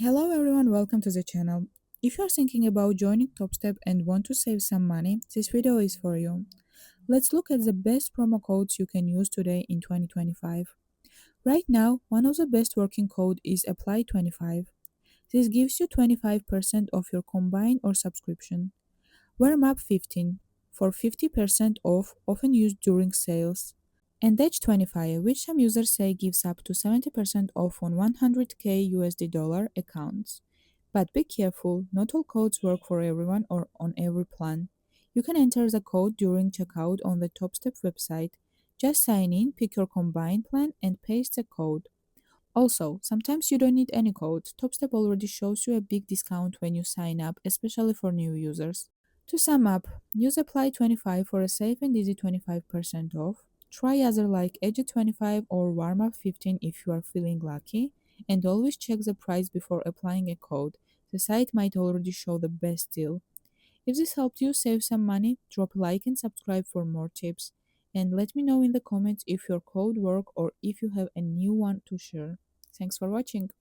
Hello everyone, welcome to the channel. If you're thinking about joining Topstep and want to save some money, this video is for you. Let's look at the best promo codes you can use today in 2025. Right now, one of the best working code is Apply25. This gives you 25% off your combine or subscription. Warm up 15 for 50% off, often used during sales. And Edge 25, which some users say gives up to 70% off on 100k USD dollar accounts. But be careful, not all codes work for everyone or on every plan. You can enter the code during checkout on the Topstep website. Just sign in, pick your combined plan, and paste the code. Also, sometimes you don't need any code. Topstep already shows you a big discount when you sign up, especially for new users. To sum up, use Apply25 for a safe and easy 25% off. Try other like Edge 25 or Warm Up 15 if you are feeling lucky, and always check the price before applying a code. The site might already show the best deal. If this helped you save some money, drop a like and subscribe for more tips. And let me know in the comments if your code worked or if you have a new one to share. Thanks for watching.